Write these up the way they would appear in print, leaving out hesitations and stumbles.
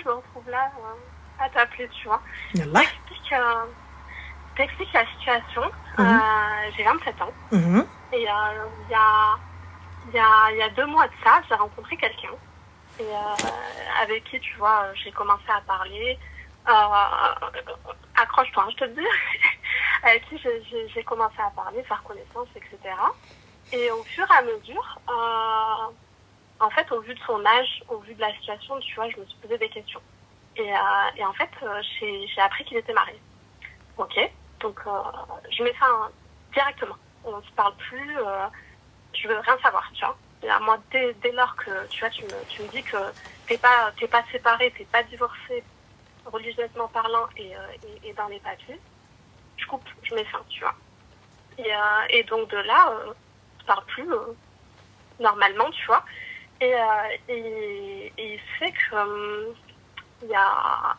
me retrouve là à t'appeler, tu vois. Yallah. T'expliques la situation. J'ai 27 ans. Et il y a 2 mois de ça, j'ai rencontré quelqu'un. Et avec qui, tu vois, j'ai commencé à parler. Accroche-toi, je te le dis. Avec qui j'ai commencé à parler, faire connaissance, etc. Et au fur et à mesure, en fait, au vu de son âge, au vu de la situation, tu vois, je me suis posé des questions. Et en fait, j'ai appris qu'il était marié. Ok, donc je mets fin directement. On ne se parle plus, je veux rien savoir, tu vois. Et à moi, dès lors que tu vois, tu me dis que t'es pas séparé, t'es pas divorcé, religieusement parlant et dans les papiers, je coupe, je mets fin, tu vois. Et donc de là, on se parle plus normalement, tu vois. Et il se fait que il y a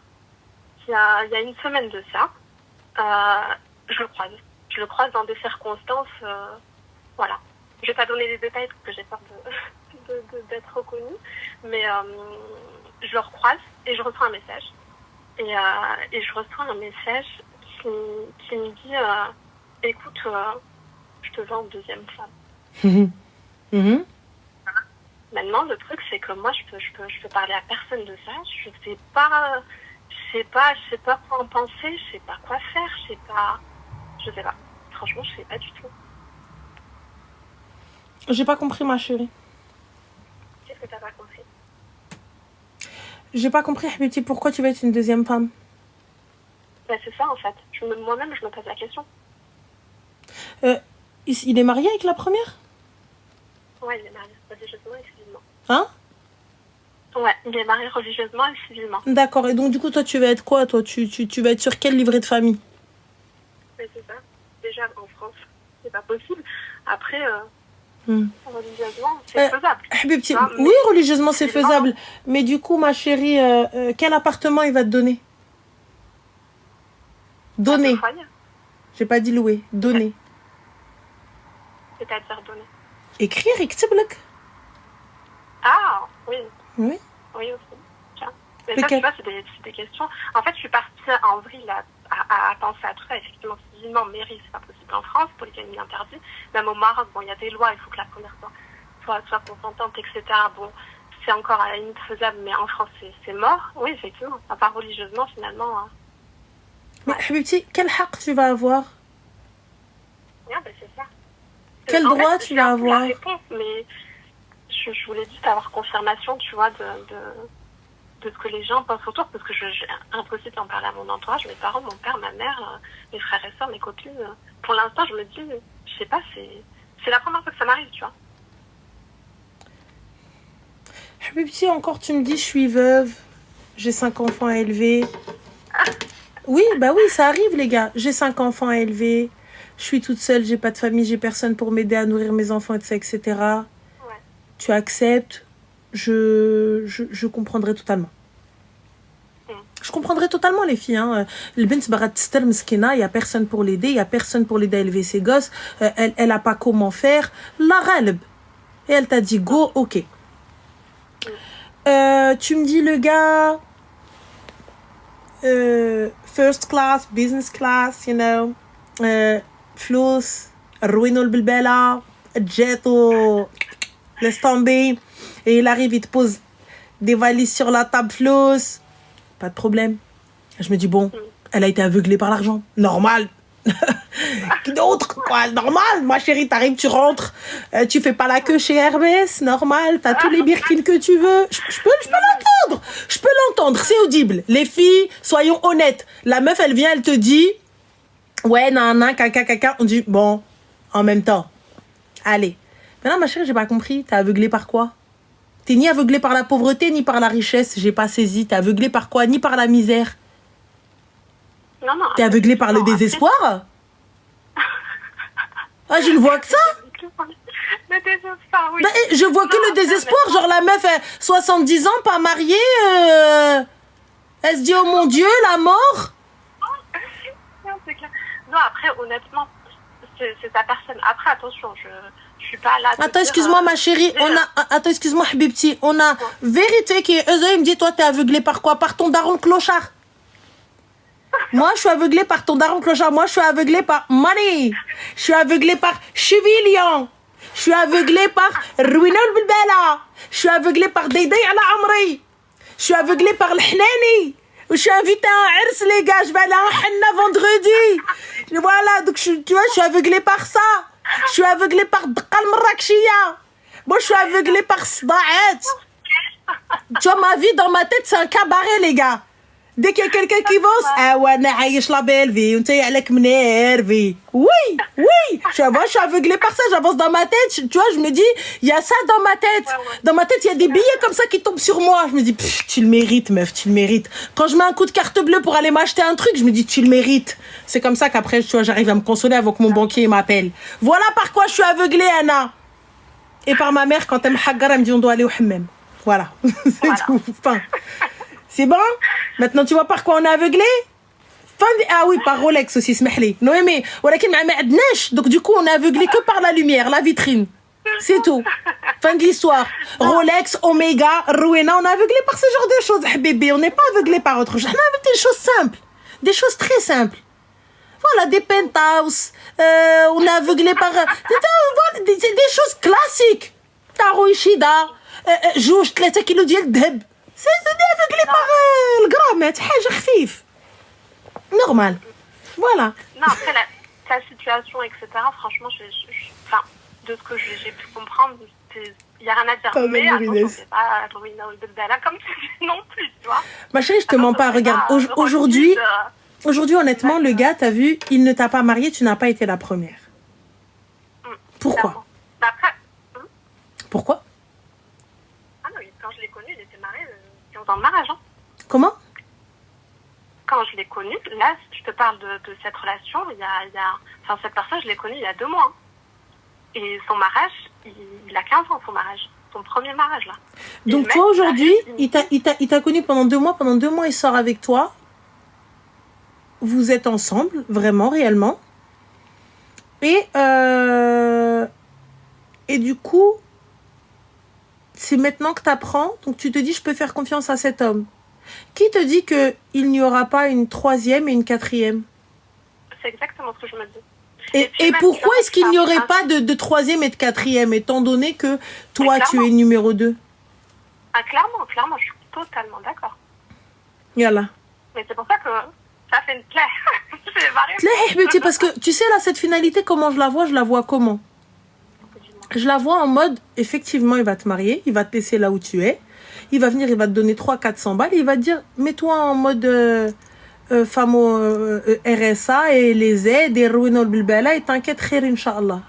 1 semaine de ça, je le croise dans des circonstances, voilà. Je vais pas donner les détails parce que j'ai peur d'être reconnue, mais je le recroise et je reçois un message. Et je reçois un message qui me dit écoute, je te veux en 2e femme. Maintenant, le truc, c'est que moi, je peux parler à personne de ça. Je sais pas quoi en penser, je sais pas quoi faire, je sais pas. Franchement, je sais pas du tout. J'ai pas compris, ma chérie. Qu'est-ce que t'as pas compris? J'ai pas compris, Habibti, pourquoi tu veux être une 2e femme? Bah, c'est ça, en fait. Moi-même, je me pose la question. Il est marié avec la première? Ouais, il est marié religieusement et civilement. Hein? Ouais, il est marié religieusement et civilement. D'accord, et donc du coup, toi, tu vas être quoi, toi? Tu vas être sur quel livret de famille? Mais c'est ça. Déjà, en France, c'est pas possible. Après, religieusement, c'est faisable. Habibti, oui, religieusement, c'est faisable. Mais du coup, ma chérie, quel appartement il va te donner? Donner. J'ai pas dit louer. Donner. C'est-à-dire donner. Écrire, écrire. Ah, oui. Oui. Oui, aussi. Tiens. Mais ça, tu vois, c'est des questions. En fait, je suis partie en vrille à penser à tout ça. Effectivement, civilement, mairie, c'est pas possible en France, polygamie interdit. Même au Maroc, bon, il y a des lois, il faut que la première soit consentante, etc. Bon, c'est encore à la limite faisable, mais en France, c'est mort. Oui, effectivement. À part religieusement, finalement. Mais Habibti, quel haq tu vas avoir? Bien, ben, c'est ça. Quel droit tu vas avoir? La réponse, mais je voulais juste avoir confirmation, tu vois, de ce que les gens pensent autour, parce que j'ai impossible d'en parler à mon entourage, mes parents, mon père, ma mère, mes frères et sœurs, mes copines. Pour l'instant, je me dis, je sais pas, c'est la première fois que ça m'arrive, tu vois. Habibti, encore tu me dis, je suis veuve, j'ai 5 enfants à élever. Oui, bah oui, ça arrive, les gars. J'ai 5 enfants à élever, je suis toute seule, j'ai pas de famille, j'ai personne pour m'aider à nourrir mes enfants, etc. Ouais. Tu acceptes, je comprendrai totalement. Je comprendrais totalement les filles. Hein. Le bint barat stel mskina, il n'y a personne pour l'aider, il n'y a personne pour l'aider à élever ses gosses. Elle n'a pas comment faire. La ghalb. Et elle t'a dit go, ok. Tu me dis le gars, first class, business class, you know, flous, ruino le bilbela, jeto, laisse tomber. Et il arrive, il te pose des valises sur la table flous. Pas de problème. Je me dis, bon, elle a été aveuglée par l'argent. Normal. D'autres, quoi. Normal. Ma chérie, t'arrives, tu rentres. Tu fais pas la queue chez Hermès. Normal. T'as tous les birkins que tu veux. Je peux l'entendre. Je peux l'entendre. C'est audible. Les filles, soyons honnêtes. La meuf, elle vient, elle te dit, ouais, nan, caca. On dit, bon, en même temps. Allez. Maintenant, ma chérie, j'ai pas compris. T'es aveuglée par quoi? T'es ni aveuglé par la pauvreté, ni par la richesse. J'ai pas saisi. T'es aveuglé par quoi? Ni par la misère. Non. T'es aveuglé par le désespoir? Ah, je ne vois que ça. Le désespoir, oui. Bah, je vois que le désespoir. Genre, la meuf, 70 ans, pas mariée. Elle se dit, oh mon Dieu, la mort. Non, c'est clair. Non, après, honnêtement, c'est ta personne. Après, attention, je suis pas là. Attends, excuse-moi, ma chérie. Attends, excuse-moi, Habibti. On a vérité qui est. Il me dit, toi, t'es aveuglé par quoi? Par ton daron clochard. Moi, je suis aveuglée par ton daron clochard. Moi, je suis aveuglée par money. Je suis aveuglée par Chevilion. Je suis aveuglée par Rouinol Bilbala. Je suis aveuglée par Dayday Ala Amri. Je suis aveuglée par l'Hnani. Je suis invitée à un Ers, les gars. Je vais aller à un Henna vendredi. Voilà, donc tu vois, je suis aveuglée par ça. Je suis aveuglée par Dqal Marrakchia. Moi, je suis aveuglée par Sdaat. Tu vois, ma vie dans ma tête, c'est un cabaret, les gars. Dès qu'il y a quelqu'un qui bosse, ah ouais, naïch la belle vie, on t'y allait nervi. Oui, je suis aveuglée par ça, j'avance dans ma tête, tu vois, je me dis, il y a ça dans ma tête. Dans ma tête, il y a des billets comme ça qui tombent sur moi. Je me dis, tu le mérites, meuf, tu le mérites. Quand je mets un coup de carte bleue pour aller m'acheter un truc, je me dis, tu le mérites. C'est comme ça qu'après, tu vois, j'arrive à me consoler avant que mon banquier m'appelle. Voilà par quoi je suis aveuglée, Anna. Et par ma mère, quand elle me haggara, elle me dit, on doit aller au hammam. Voilà, c'est tout. Enfin, c'est bon? Maintenant, tu vois par quoi on est aveuglé? Ah oui, par Rolex aussi, smahli. Noémie, donc du coup, on est aveuglé que par la lumière, la vitrine. C'est tout. Fin de l'histoire. Rolex, Omega, Rowena, on est aveuglé par ce genre de choses, bébé. On n'est pas aveuglé par autre chose. On a des choses simples. Des choses très simples. Voilà, des penthouse. On est aveuglé par... des choses classiques. Taro Ishida. Jouj, 3 kilos ديال الذهب. C'est aveuglé par le gramme, حاجة خفيف. Normal. Voilà. Non, après, ta situation, etc., franchement, enfin, de ce que j'ai pu comprendre, il n'y a rien à dire. Mais attention, c'est pas Rouina ou Bilbala comme tu dis non plus, tu vois. Ma chérie, je te mens pas. Regarde, aujourd'hui, honnêtement, le gars, t'as vu, il ne t'a pas marié, tu n'as pas été la première. Pourquoi? Après, pourquoi? Ah non, quand je l'ai connu, il était marié 15 ans de mariage. Hein. Comment? Quand je l'ai connu, là, je te parle de cette relation, enfin, cette personne, je l'ai connue il y a 2 mois. Hein. Et son mariage, il a 15 ans, son mariage. Son premier mariage, là. Donc, toi, aujourd'hui, il t'a connu pendant 2 mois. Pendant 2 mois, il sort avec toi. Vous êtes ensemble, vraiment, réellement. Et du coup, c'est maintenant que tu apprends. Donc, tu te dis, je peux faire confiance à cet homme. Qui te dit qu'il n'y aura pas une 3e et une 4e? C'est exactement ce que je me dis. Et pourquoi est-ce qu'il n'y aurait pas de 3e et de 4e, étant donné que toi, tu es numéro 2? Ah, clairement, je suis totalement d'accord. Yallah. Mais c'est pour ça que ça fait une plaie. Parce que, tu sais, là, cette finalité, comment je la vois comment? Je la vois en mode, effectivement, il va te marier, il va te laisser là où tu es. Il va venir, il va te donner 300-400 balles et il va te dire, mets-toi en mode femme RSA et les aides et Rouinol Bilbala et t'inquiète, khair, Inch'Allah.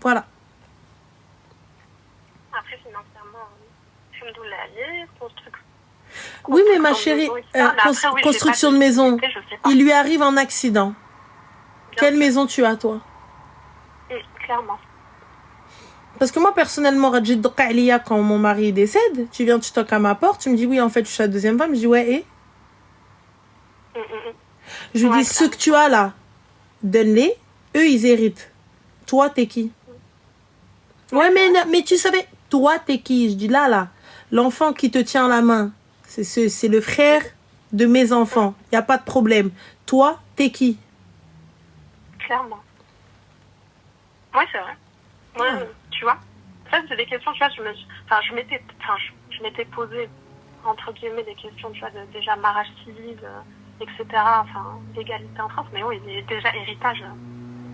Voilà. Après, financièrement, oui, mais ma chérie, construction de maison, il lui arrive un accident. Quelle maison tu as, toi? Clairement. Parce que moi, personnellement, quand mon mari décède, tu viens, tu toques à ma porte, tu me dis, oui, en fait, je suis la 2e femme. Je dis, ouais, et je lui dis, ce que tu as là, donne-les, eux, ils héritent. Toi, t'es qui? Ouais, mais tu savais, toi, t'es qui? Je dis, là, l'enfant qui te tient la main, c'est le frère de mes enfants. Il n'y a pas de problème. Toi, t'es qui? Clairement. Oui, c'est vrai. Moi, tu vois, ça, c'est des questions, tu vois, je m'étais posé, entre guillemets, des questions, tu vois, déjà mariage civil, etc., enfin, l'égalité en France, mais oui, déjà héritage.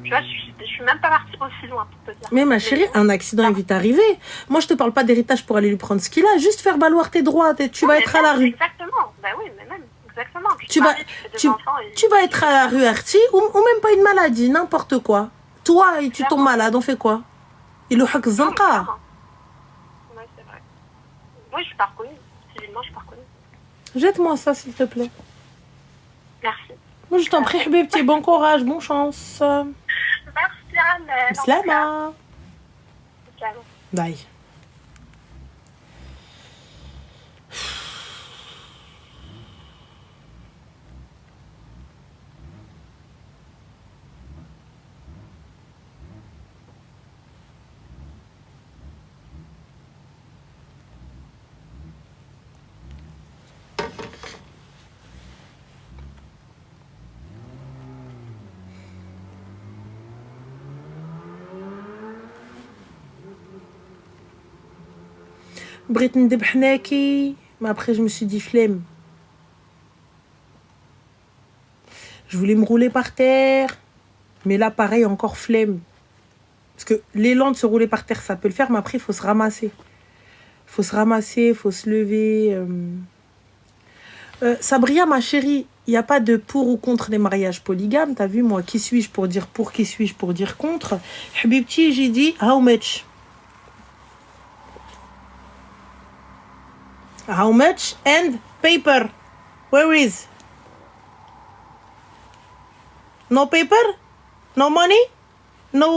Tu vois, je suis même pas partie aussi loin, pour te dire. Mais ma chérie, un accident est vite arrivé. Moi, je te parle pas d'héritage pour aller lui prendre ce qu'il a, juste faire valoir tes droits, tu vas être à la rue. Exactement, bah oui, mais même, exactement. Tu vas être à la rue, Arti, ou même pas une maladie, n'importe quoi. Toi, et tu tombes malade, on fait quoi? Il a le zanqa. Oui, c'est vrai. Oui, je suis pas reconnue. Civilement, je suis pas reconnue. Jette-moi ça, s'il te plaît. Merci. Moi, je t'en prie, Habibti, bon courage, bonne chance. Merci, Anne. Slama. Bye. بغيت ندب حناكي mais après je me suis dit flemme. Je voulais me rouler par terre mais là pareil encore flemme. Parce que l'élan de se rouler par terre ça peut le faire mais après il faut se ramasser. Faut se ramasser, faut se lever. Sabria, ma chérie, il n'y a pas de pour ou contre les mariages polygames. T'as vu, moi, qui suis-je pour dire pour, qui suis-je pour dire contre? Habibti, j'ai dit how much? How much and paper? Where is? No paper? No money? No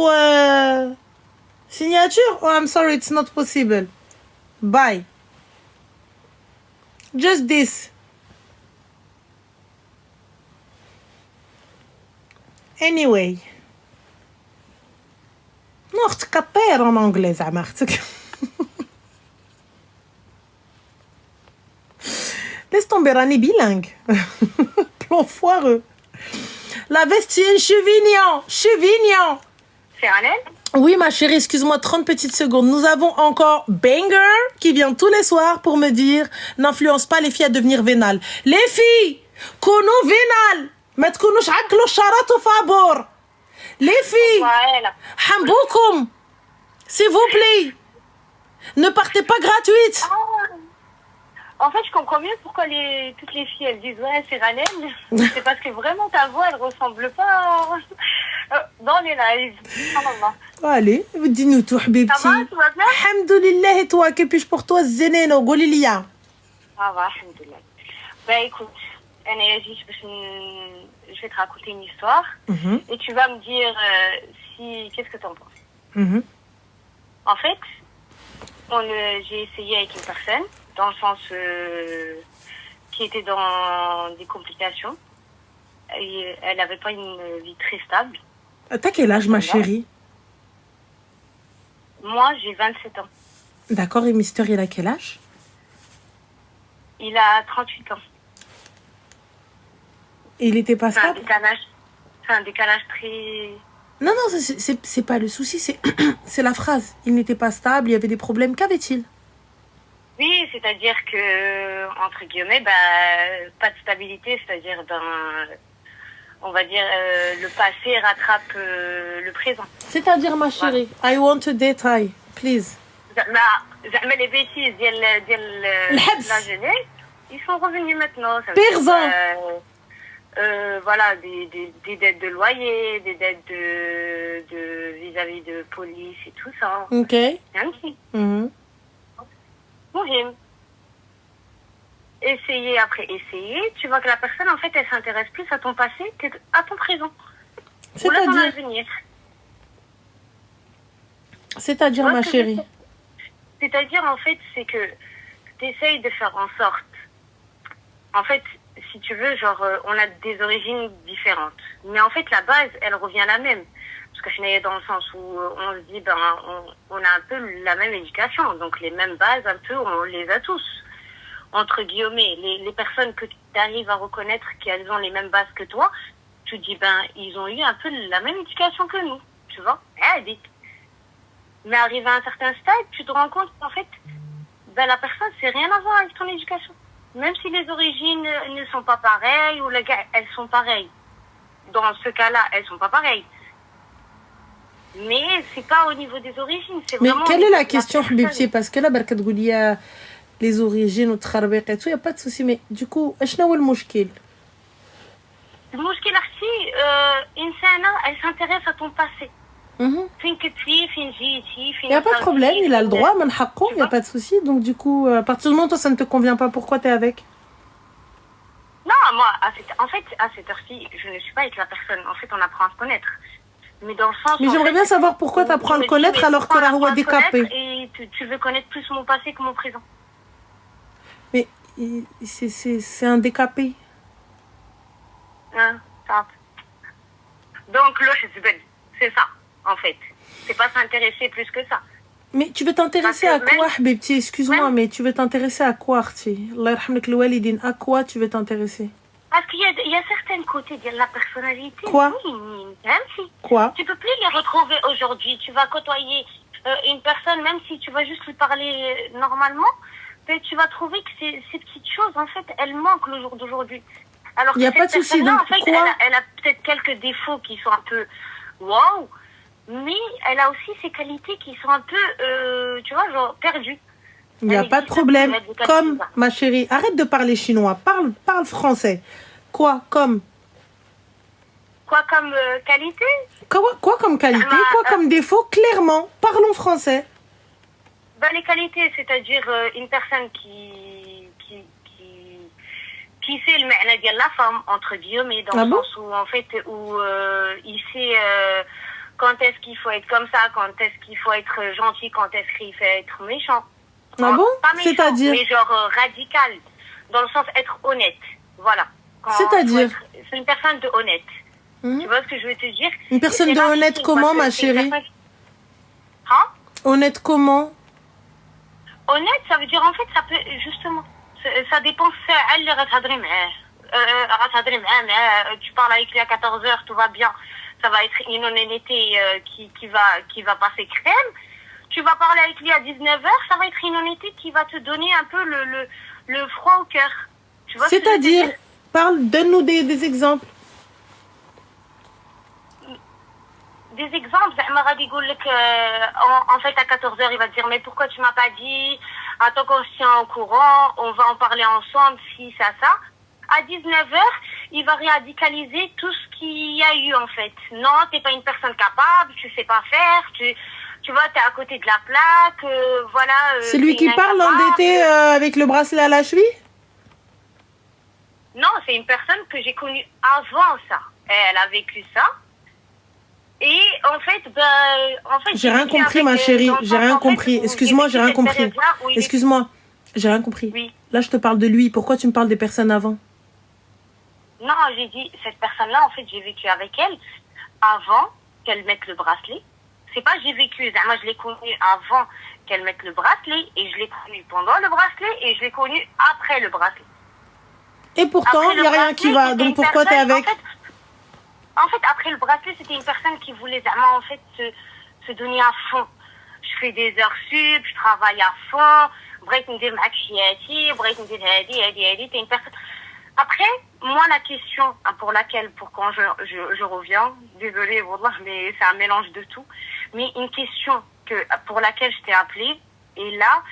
signature? Oh, I'm sorry, it's not possible. Bye. Just this. Anyway. Non, je capère en anglais, ça marche. Laisse tomber, Rani bilingue. Plan foireux. La vestienne chevignon. Chevignon. C'est Annelle? Oui, ma chérie, excuse-moi, 30 petites secondes. Nous avons encore Banger qui vient tous les soirs pour me dire n'influence pas les filles à devenir vénales. Les filles, كونوا vénales. ما تكونوش عكلوا الشرط وفابور. Les filles, حنبوكم. S'il vous plaît. Ne partez pas gratuites. En fait, je comprends mieux pourquoi toutes les filles, elles disent « Ouais, c'est Ranel ». C'est parce que vraiment, ta voix, elle ressemble pas dans les lives. Allez, dis-nous tout, Habibti. Ça va, tout va bien? Alhamdoulilah, et toi, que puis-je pour toi, Zeneno, Golilia? Ça va, alhamdoulilah. Ben écoute, je vais te raconter une histoire et tu vas me dire qu'est-ce que tu en penses. En fait, j'ai essayé avec une personne, dans le sens qui était dans des complications. Et elle n'avait pas une vie très stable. T'as quel âge, ma chérie? Moi, j'ai 27 ans. D'accord, et Mister, il a quel âge? Il a 38 ans. Et il était pas stable? C'est un décalage très... Non, c'est pas le souci, c'est la phrase. Il n'était pas stable, il y avait des problèmes. Qu'avait-il? Oui, c'est-à-dire que, entre guillemets, pas de stabilité, c'est-à-dire on va dire, le passé rattrape le présent. C'est-à-dire, ma chérie, I want a detail, please. Les bêtises la jeunesse, ils sont revenus maintenant. Pire. Voilà, des dettes de loyer, des dettes de vis-à-vis de police et tout ça. Ok. Merci. Mm-hmm. Essayer après essayer, tu vois que la personne, en fait, elle s'intéresse plus à ton passé qu'à ton présent. C'est-à-dire, ton avenir. C'est-à-dire, ma chérie. C'est-à-dire, en fait, c'est que tu essayes de faire en sorte... En fait, si tu veux, genre, on a des origines différentes. Mais en fait, la base, elle revient la même. Parce que je suis dans le sens où on se dit, on a un peu la même éducation. Donc, les mêmes bases, un peu, on les a tous. Entre guillemets, les personnes que tu arrives à reconnaître qu'elles ont les mêmes bases que toi, tu te dis, ils ont eu un peu la même éducation que nous. Tu vois? Mais arrivé à un certain stade, tu te rends compte qu'en fait, la personne, c'est rien à voir avec ton éducation. Même si les origines ne sont pas pareilles, ou les gars, elles sont pareilles. Dans ce cas-là, elles sont pas pareilles. Mais c'est pas au niveau des origines. Mais quelle est la question, Habibti? Parce que là, Barkat les origines ou tcharbiq et tout, il n'y a pas de souci. Mais du coup, quel est le problème? Le problème, elle s'intéresse à ton passé. Il n'y a pas de problème, il a le droit, il n'y a pas de souci. Donc du coup, à partir du moment où toi, ça ne te convient pas, pourquoi tu es avec? Non, moi, en fait, à cette heure-ci, je ne suis pas avec la personne. En fait, on apprend à se connaître. Mais dans le sens... Mais j'aimerais bien savoir pourquoi tu apprends à le connaître alors que la roue a décapé. Et tu veux connaître plus mon passé que mon présent. Mais c'est un décapé. Donc, c'est ça, en fait. C'est pas s'intéresser plus que ça. Mais tu veux t'intéresser à quoi, Habibti? Excuse-moi, mais tu veux t'intéresser à quoi, Arti? Allah yarhamlik al-walidin. À quoi tu veux t'intéresser? Parce qu'il y a certains côtés de la personnalité. Quoi? Oui, Quoi? Tu peux plus les retrouver aujourd'hui. Tu vas côtoyer une personne, même si tu vas juste lui parler normalement, tu vas trouver que ces petites choses, en fait, elles manquent le jour d'aujourd'hui. Alors Il n'y que a pas de cette souci. personne-là, Donc, en fait, quoi elle a peut-être quelques défauts qui sont un peu waouh, mais elle a aussi ses qualités qui sont un peu, tu vois, genre perdues. Il n'y a Elle pas de existe problème. plus, elle est Comme, qualifiée. ma chérie, arrête de parler chinois. Parle français. Quoi comme Quoi comme qualité? Quoi comme qualité? Quoi comme défaut? Clairement, parlons français. Ben, les qualités, c'est-à-dire une personne qui sait le ma'na de la femme, entre guillemets, dans Ah le bon? sens où, en fait, il sait quand est-ce qu'il faut être comme ça, quand est-ce qu'il faut être gentil, quand est-ce qu'il faut être méchant. Ah bon? Pas méchant, C'est-à-dire? mais genre radical, dans le sens être honnête. Voilà. C'est-à-dire? C'est une personne de honnête. Tu vois ce que je veux te dire? Une personne de honnête comment, ma chérie? Hein? Honnête comment? Honnête, ça veut dire en fait, ça peut justement, ça dépend. Tu parles avec lui à 14h, tout va bien. Ça va être une honnêteté qui va passer crème. Tu vas parler avec lui à 19h, ça va être une honnêteté qui va te donner un peu le froid au cœur. Tu vois? C'est-à-dire, donne-nous des exemples. Des exemples, en fait à 14h il va te dire mais pourquoi tu m'as pas dit, attends qu'on se tient au courant, on va en parler ensemble, si ça. À 19h il va radicaliser tout ce qu'il y a eu en fait. Non, t'es pas une personne capable, tu sais pas faire, tu vois, t'es à côté de la plaque, voilà. C'est lui qui parle endetté avec le bracelet à la cheville? Non, c'est une personne que j'ai connue avant ça. Elle a vécu ça. Et en fait, j'ai rien compris, ma chérie. J'ai rien compris. Excuse-moi, j'ai rien compris. Excuse-moi, j'ai rien compris. Oui. Là, je te parle de lui. Pourquoi tu me parles des personnes avant? Non, j'ai dit, cette personne-là, en fait, j'ai vécu avec elle avant qu'elle mette le bracelet. C'est pas j'ai vécu, moi je l'ai connue avant qu'elle mette le bracelet, et je l'ai connue pendant le bracelet, et je l'ai connue après le bracelet. Et pourtant, il n'y a rien qui va. Donc pourquoi t'es avec? En fait, après le bracelet, c'était une personne qui voulait en fait se donner à fond. Je fais des heures sup, je travaille à fond. T'es une personne. Après, moi, la question pour quand je reviens, désolée, mais c'est un mélange de tout, mais une question pour laquelle je t'ai appelée, et là,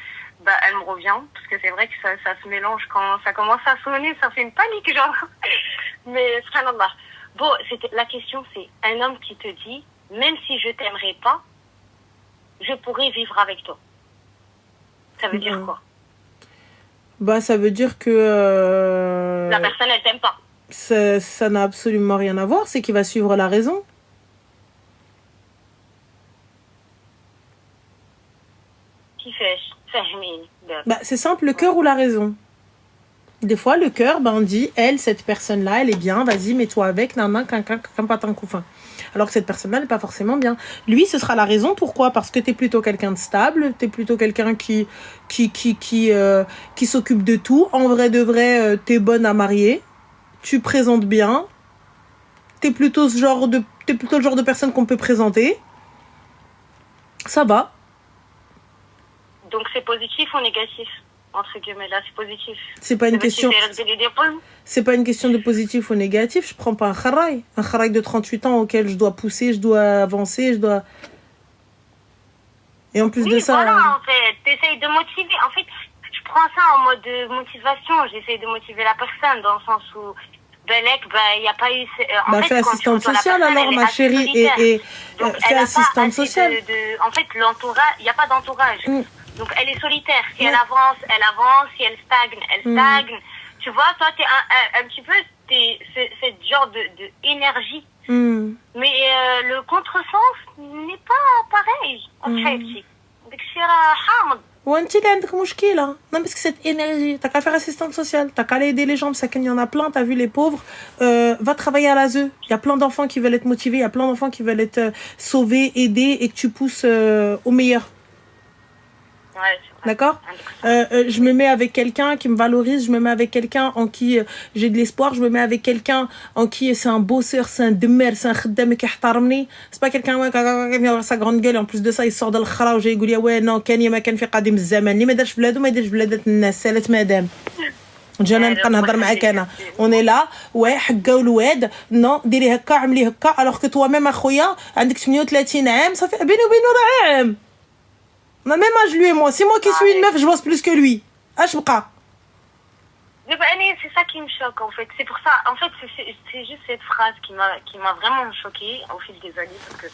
elle me revient, parce que c'est vrai que ça se mélange quand ça commence à sonner, ça fait une panique, genre. Mais, subhanallah. Bon, la question, c'est un homme qui te dit, même si je t'aimerais pas, je pourrais vivre avec toi. Ça veut dire quoi? Ça veut dire que... la personne, elle t'aime pas. Ça n'a absolument rien à voir, c'est qu'il va suivre la raison. Qui fait? C'est simple, le cœur ou la raison. Des fois, le cœur, on dit, cette personne-là, elle est bien, vas-y, mets-toi avec, alors que cette personne-là n'est pas forcément bien. Lui, ce sera la raison. Pourquoi? Parce que t'es plutôt quelqu'un de stable, t'es plutôt quelqu'un qui s'occupe de tout. En vrai de vrai, t'es bonne à marier, tu présentes bien, t'es plutôt le genre de personne qu'on peut présenter. Ça va. Donc c'est positif ou négatif? Entre guillemets, là, c'est positif. C'est pas une question. C'est pas une question de positif ou négatif. Je prends pas un kharaï de 38 ans auquel je dois pousser, je dois avancer, je dois. Et en plus de ça. Voilà, en fait, t'essayes de motiver. En fait, je prends ça en mode de motivation. J'essaye de motiver la personne dans le sens où, il n'y a pas eu. Fais assistante sociale alors, ma chérie, et fais assistante sociale. En fait, l'entourage, il n'y a pas d'entourage. Donc, elle est solitaire. Si elle avance. Si elle stagne, elle stagne. Tu vois, toi, t'es un petit peu, c'est genre de énergie. Mais le contresens n'est pas pareil. En fait, donc, c'est hamd. وانت اللي عندك مشكله. Non, parce que cette énergie, t'as qu'à faire assistante sociale, t'as qu'à aller aider les gens, ça qu'il y en a plein, t'as vu les pauvres, va travailler à l'ASE. Il y a plein d'enfants qui veulent être motivés, il y a plein d'enfants qui veulent être sauvés, aidés, et que tu pousses au meilleur. Ouais, c'est vrai. D'accord. Je me mets avec quelqu'un qui me valorise, je me mets avec quelqu'un en qui j'ai de l'espoir, je me mets avec quelqu'un en qui c'est un bosseur, c'est un demer, c'est un khaddam qui yahtaramni. C'est pas quelqu'un qui vient avoir sa grande gueule et en plus de ça il sort de l'khra ou j'ai يقول ouais non كان ما كان في قديم الزمان اللي ما دارش بلادو ما يديرش بلادات الناس سالت مدام. جانا نبقى نهضر معاك انا اون لا واه حكاو الواد نو ديري هكا عملي هكا الوغ كو توا ميم اخويا عندك 38 عام صافي بيني وبينه راه عام. On a même âge lui et moi. C'est moi qui suis une meuf, je bosse plus que lui. اش بقى؟ C'est ça qui me choque en fait. C'est pour ça. En fait, c'est juste cette phrase qui m'a vraiment choquée au fil des années parce que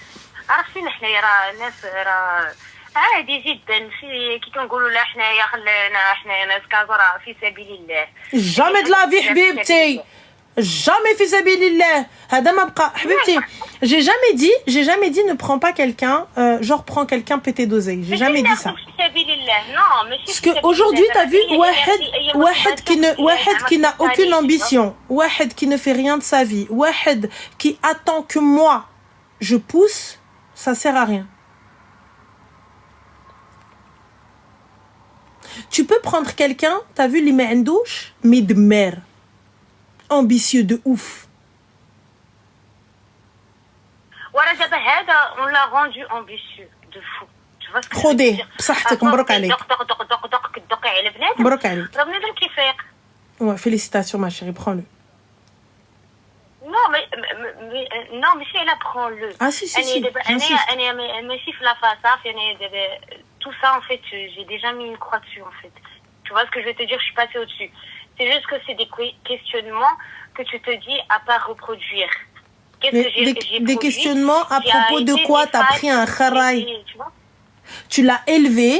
عارفين حنايا راه الناس راه عادي جدا في كي كنقولوا لا حنايا خلينا حنايا ناس كازرا في سبيل الله. jamais de la vie حبيبتي. Jamais في سبيل الله. هذا ما بقى حبيبتي. J'ai jamais dit ne prends pas quelqu'un genre prends quelqu'un pété d'oseille. J'ai jamais dit ça. Parce que aujourd'hui tu as vu واحد qui n'a aucune ambition, واحد qui ne fait rien de sa vie, واحد qui attend que moi je pousse, ça sert à rien. Tu peux prendre quelqu'un, tu as vu les mains douche, mais de mère. Ambitieux de ouf. Voilà, on l'a rendu ambitieux de fou. Tu vois ce que je veux dire? بصحتك مبروك عليك. دقي على بنادم. مبروك عليك. راه بنادم كيفيق. Ouais, félicitations ma chérie, prends-le. Non, mais si elle apprend le. Ah si, ماشي في لا فاصاف يعني tout ça en fait, j'ai déjà mis une croix dessus en fait. Tu vois ce que je veux te dire, je suis passée au-dessus. C'est juste que c'est des questionnements que tu te dis à pas reproduire. Qu'est-ce que j'ai des questionnements à propos de quoi t'as pris un kharaï. Tu l'as élevé,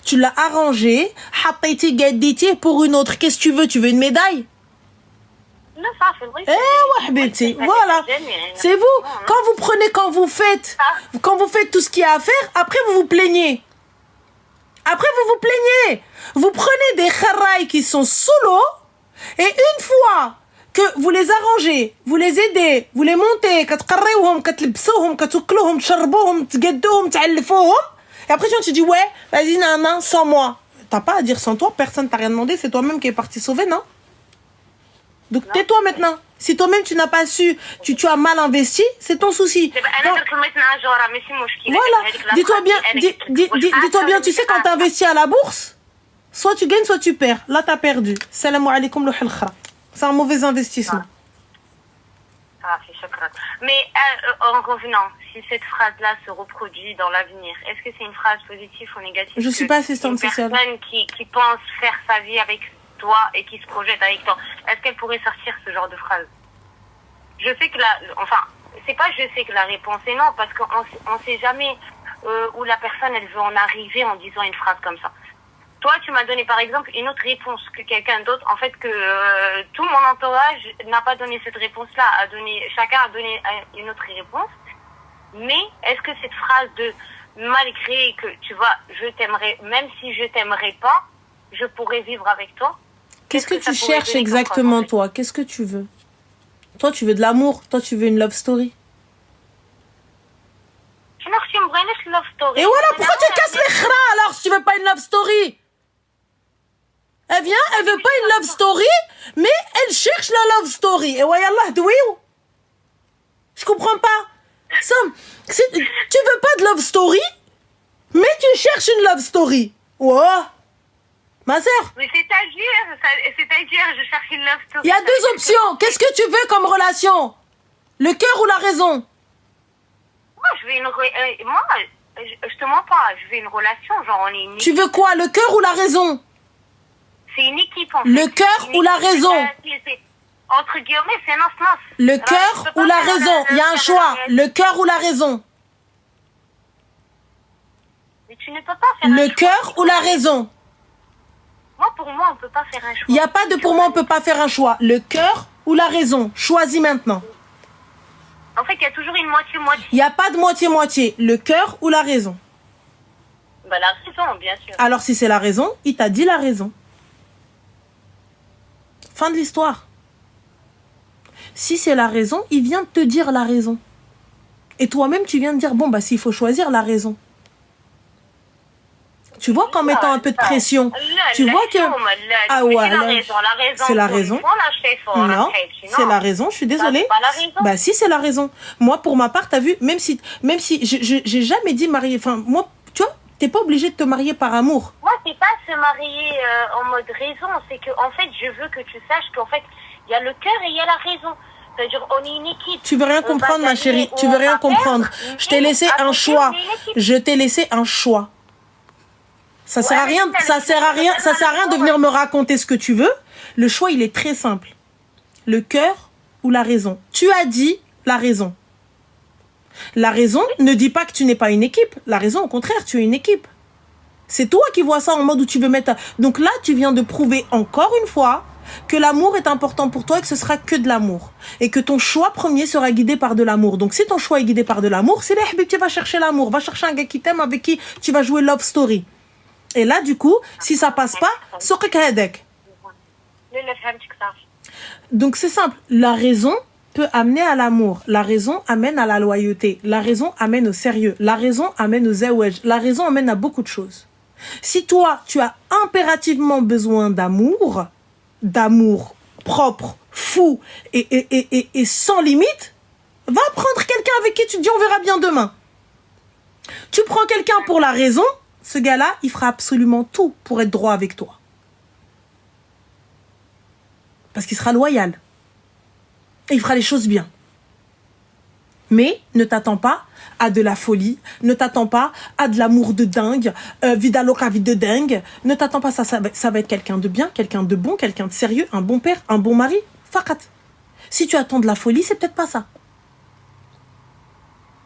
tu l'as arrangé, حطيتي قديتيه pour une autre. Qu'est-ce que tu veux? Tu veux une médaille? Non, ça c'est vrai. Ouais, حبيبتي. Voilà. C'est vous. Quand vous faites tout ce qu'il y a à faire, après vous vous plaignez. Vous prenez des kharaïs qui sont sous l'eau et une fois que vous les arrangez, vous les aidez, vous les montez, كتقريوهم, كتلبسوهم, كتوكلوهم, تشربوهم, تقدوهم, تعلفوهم, et après tu te dis ouais, vas-y nana, sans moi. T'as pas à dire sans toi, personne t'a rien demandé, c'est toi-même qui es parti sauver, non? Donc non. Tais-toi maintenant. Si toi-même tu n'as pas su, tu as mal investi, c'est ton souci. Voilà. Dis-toi bien, tu sais quand tu investis à la bourse, soit tu gagnes, soit tu perds. Là tu as perdu. Salam alaikum le khra. C'est un mauvais investissement. Mais en revenant, si cette phrase-là se reproduit dans l'avenir, est-ce que c'est une phrase positive ou négative? Je suis pas assistante sociale. Une personne qui pense faire sa vie avec toi et qui se projette avec toi, est-ce qu'elle pourrait sortir ce genre de phrase? Je sais que je sais que la réponse est non, parce qu'on sait jamais où la personne elle veut en arriver en disant une phrase comme ça. Toi, tu m'as donné par exemple une autre réponse que quelqu'un d'autre, en fait que tout mon entourage n'a pas donné cette réponse-là, chacun a donné une autre réponse. Mais est-ce que cette phrase de malgré que tu vois, je t'aimerais, même si je t'aimerais pas, je pourrais vivre avec toi? Qu'est-ce que tu cherches exactement, toi? Qu'est-ce que tu veux? Toi, tu veux de l'amour. Toi, tu veux une love story. Et voilà, pourquoi tu casses les khras alors si tu veux pas une love story? Elle vient, elle veut pas une love story, mais elle cherche la love story. Et ouais, Allah, je comprends pas. Sam, tu veux pas de love story, mais tu cherches une love story. Ouais. Ma sœur. Mais c'est-à-dire, je cherche une love story. Il y a deux options. Qu'est-ce que tu veux comme relation? Le cœur ou la raison? Moi, je te mens pas. Je veux une relation, genre on est une équipe. Tu veux quoi? Le cœur ou la raison? C'est une équipe en fait. Le cœur ou la raison? Entre guillemets, c'est nos. Le cœur ou la raison? Il y a un choix. Le cœur ou la raison? Mais tu ne peux pas faire le cœur ou la raison? Pour moi, on peut pas faire un choix. Il n'y a pas de pour moi, on peut pas faire un choix. Le cœur ou la raison? Choisis maintenant. En fait, il y a toujours une moitié-moitié. Il n'y a pas de moitié-moitié. Le cœur ou la raison? Bah, la raison, bien sûr. Alors, si c'est la raison, il t'a dit la raison. Fin de l'histoire. Si c'est la raison, il vient de te dire la raison. Et toi-même, tu viens de dire, bon, bah, s'il faut choisir la raison. Tu vois, qu'en mettant un peu de pression, tu vois que... Ah ouais, la raison. C'est la raison. Non, c'est la raison, je suis désolée. C'est pas la raison. Bah si, c'est la raison. Moi, pour ma part, t'as vu, même si j'ai jamais dit marier, enfin, moi, tu vois, t'es pas obligé de te marier par amour. Moi, c'est pas se marier en mode raison, c'est que, en fait, je veux que tu saches qu'en fait, il y a le cœur et il y a la raison. C'est-à-dire, on est une équipe. Tu veux rien comprendre, ma chérie, tu veux rien comprendre. Je t'ai laissé un choix. Je t'ai laissé un choix. Ça sert à rien, ça sert à rien de venir me raconter ce que tu veux. Le choix, il est très simple. Le cœur ou la raison. Tu as dit la raison. La raison ne dit pas que tu n'es pas une équipe. La raison, au contraire, tu es une équipe. C'est toi qui vois ça en mode où tu veux mettre... Donc là, tu viens de prouver encore une fois que l'amour est important pour toi et que ce sera que de l'amour. Et que ton choix premier sera guidé par de l'amour. Donc si ton choix est guidé par de l'amour, c'est là, tu vas chercher l'amour. Va chercher un gars qui t'aime, avec qui tu vas jouer love story. Et là, du coup, si ça passe pas, سوقك هذاك. Donc c'est simple. La raison peut amener à l'amour. La raison amène à la loyauté. La raison amène au sérieux. La raison amène au zawaj. La raison amène à beaucoup de choses. Si toi, tu as impérativement besoin d'amour propre, fou et sans limite, va prendre quelqu'un avec qui tu te dis on verra bien demain. Tu prends quelqu'un pour la raison, ce gars-là, il fera absolument tout pour être droit avec toi. Parce qu'il sera loyal. Et il fera les choses bien. Mais ne t'attends pas à de la folie, ne t'attends pas à de l'amour de dingue, vida loca, vie de dingue. Ne t'attends pas, ça va être quelqu'un de bien, quelqu'un de bon, quelqu'un de sérieux, un bon père, un bon mari. Fakat. Si tu attends de la folie, c'est peut-être pas ça.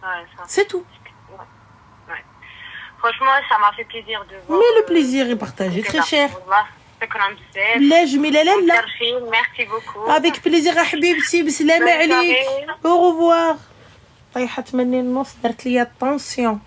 Ouais, ça. C'est tout. Ouais. Franchement, ça m'a fait plaisir de voir. Mais le plaisir est partagé, très cher. Merci beaucoup. Avec plaisir, حبيبتي بسلامة عليك. Au revoir. طيحت مني النص درت لي الطونسيون.